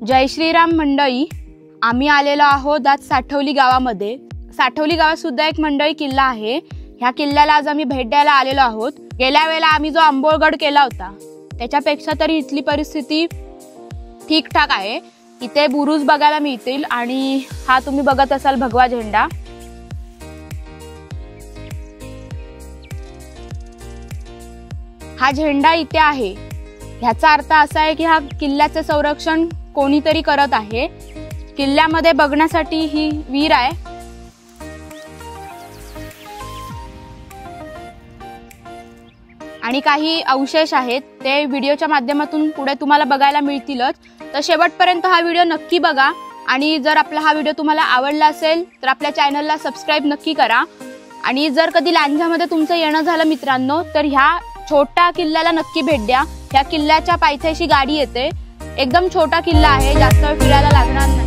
जय श्रीराम मंडळी, आम्ही आलेलो आहोत आज साठवली गावामध्ये। साठवली गावात सुद्धा एक मंडळी किल्ला आहे। ह्या किल्ल्याला आज आम्ही भेट द्यायला आलेलो आहोत। गेल्या वेळेला आम्ही जो आंबोळगड केला होता त्याच्यापेक्षा तरी इथली परिस्थिती ठीकठाक आहे। इथे बुरुज बघायला मिळतील आणि हा तुम्ही बघत असाल भगवा झेंडा। हा झेंडा इथे आहे, ह्याचा अर्थ असा आहे की हा किल्ल्याचे संरक्षण कोणीतरी करत आहे। किल्ल्यामध्ये बघण्यासाठी ही विहीर आहे। आणि काही अवशेष आहेत, ते व्हिडिओच्या माध्यमातून पुढे तुम्हाला बघायला मिळतीलच। तर शेवटपर्यंत हा व्हिडिओ नक्की बघा आणि जर आपला हा व्हिडिओ तुम्हाला आवडला असेल तर आपल्या चॅनलला सबस्क्राइब नक्की करा। आणि जर कधी लांजामध्ये तुमचं येणं झालं मित्रांनो तर ह्या छोट्या किल्ल्याला नक्की भेट द्या। ह्या किल्ल्याच्या पायथ्याशी गाडी येते। एकदम छोटा किल्ला आहे, जास्त वेळ फिरायला लागणार नाही।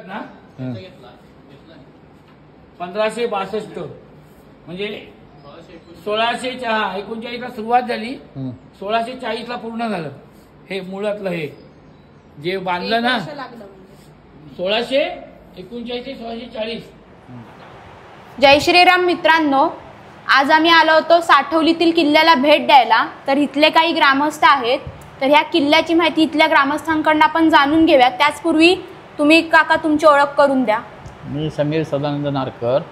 ना 1562 म्हणजे 1639 ला सुरुवात झाली, 1640 ला पूर्ण झालं। हे मुळातलं हे जे बांधलं ना 1639 ते 1640। जय श्रीराम मित्रांनो, आज आम्ही आलो होतो साठवलीतील किल्ल्याला भेट द्यायला। तर इथले काही ग्रामस्थ आहेत, तर ह्या किल्ल्याची माहिती इथल्या ग्रामस्थांकडून आपण जाणून घेऊया। त्याचपूर्वी तुम्ही काका तुमची ओळख करून द्या। मी समीर सदानंद नारकर।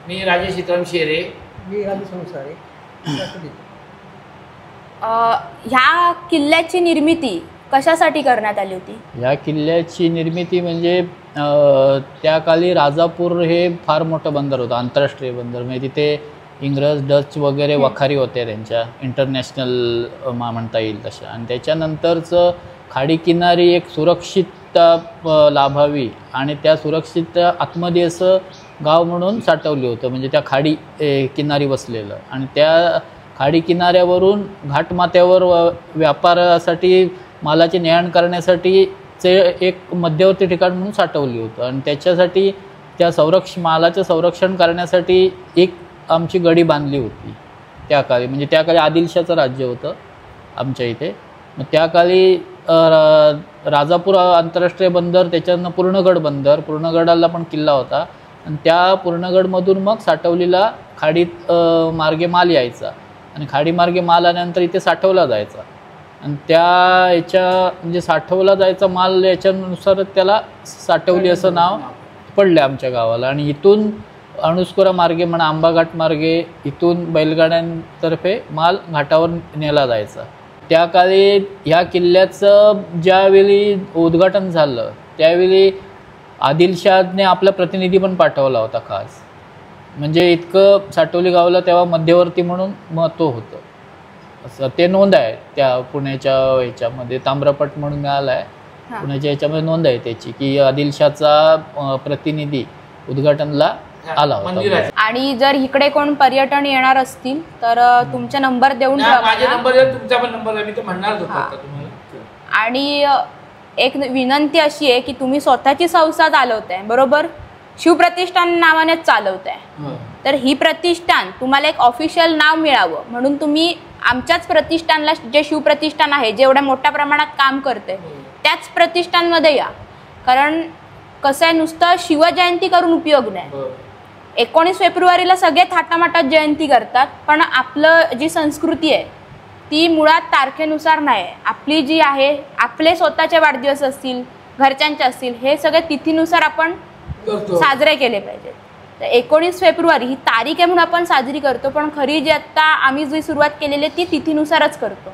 मी राजेश सीताराम शेरे। मी राजू संसारे। ह्या किल्ल्याची निर्मिती कशासाठी करण्यात आली होती? या किल्ल्याची निर्मिती म्हणजे त्या काली राजापूर हे फार मोठं बंदर होतं, आंतरराष्ट्रीय बंदर। म्हणजे तिथे इंग्रज, डच वगैरे वखारी होत्या, त्यांच्या इंटरनॅशनल म्हणता येईल तशा। आणि त्याच्यानंतरचं खाडी किनारी एक सुरक्षितता लाभावी आणि त्या सुरक्षित आतमध्ये असं गाव म्हणून साठवले होतं, म्हणजे त्या खाडी किनारी बसलेलं। आणि त्या खाडी किनाऱ्यावरून घाटमाथ्यावर व्यापारासाठी मालाची ने-आण करण्यासाठीचे एक मध्यवर्ती ठिकाण म्हणून साठवली होतं। आणि त्याच्यासाठी त्या मालाचं संरक्षण करण्यासाठी एक आमची गडी बांधली होती त्या काळी। म्हणजे त्या काळी आदिलशाचं राज्य होतं आमच्या इथे। मग त्या काळी राजापूर आंतरराष्ट्रीय बंदर, त्याच्यानं पूर्णगड बंदर, पूर्णगडाला पण किल्ला होता। आणि त्या पूर्णगडमधून मग साठवलीला खाडीत मार्गे माल यायचा आणि खाडी मार्गे माल आल्यानंतर इथे साठवला जायचा। आणि त्या म्हणजे साठवला जायचा माल याच्यानुसार त्याला साठवली असं नाव पडलं आमच्या गावाला। आणि इथून अणुस्कुरा मार्गे म्हणा, आंबाघाट मार्गे इथून बैलगाड्यांतर्फे माल घाटावर नेला जायचा। त्या काळी ह्या किल्ल्याचं ज्यावेळी उद्घाटन झालं त्यावेळी आदिलशाहने आपला प्रतिनिधी पण पाठवला होता खास। म्हणजे इतकं साठवली गावाला तेव्हा मध्यवर्ती म्हणून महत्त्व होतं असं ते नोंद आहे। त्या पुण्याच्या ह्याच्यामध्ये ताम्रपट म्हणून मिळाला आहे, पुण्याच्या ह्याच्यामध्ये नोंद आहे त्याची की आदिलशाहचा प्रतिनिधी उद्घाटनला आला होता. मंदिरात. आणि जर इकडे कोण पर्यटन येणार असतील तर तुमचा नंबर देऊन ठेवा माझे मला. नंबर आहे, तुमचा पण नंबर आहे, मी ते म्हणणार होतो आता तुम्हाला. आणि एक विनंती अशी आहे की तुम्ही स्वतःची संस्था चालवताय बरोबर, शिवप्रतिष्ठान नावानेच चालवताय. तर ही प्रतिष्ठान तुम्हाला एक ऑफिशियल नाव मिळावं म्हणून तुम्ही आमच्याच प्रतिष्ठानला, जे शिवप्रतिष्ठान आहे जे एवढ्या मोठ्या प्रमाणात काम करते त्याच प्रतिष्ठानमध्ये या. कारण कसं आहे, नुसतं शिवजयंती करून उपयोग नाही. 19 फेब्रुवारीला सगळे थाटामाटात जयंती करतात, पण आपलं जी संस्कृती आहे ती मुळात तारखेनुसार नाही. आपली जी आहे, आपले स्वतःचे वाढदिवस असतील, घरच्यांचे असतील, हे सगळे तिथीनुसार आपण साजरे केले पाहिजेत. तर 19 फेब्रुवारी ही तारीख आहे म्हणून आपण साजरी करतो, पण खरी जी आता आम्ही जी सुरुवात केलेली आहे ती तिथीनुसारच करतो.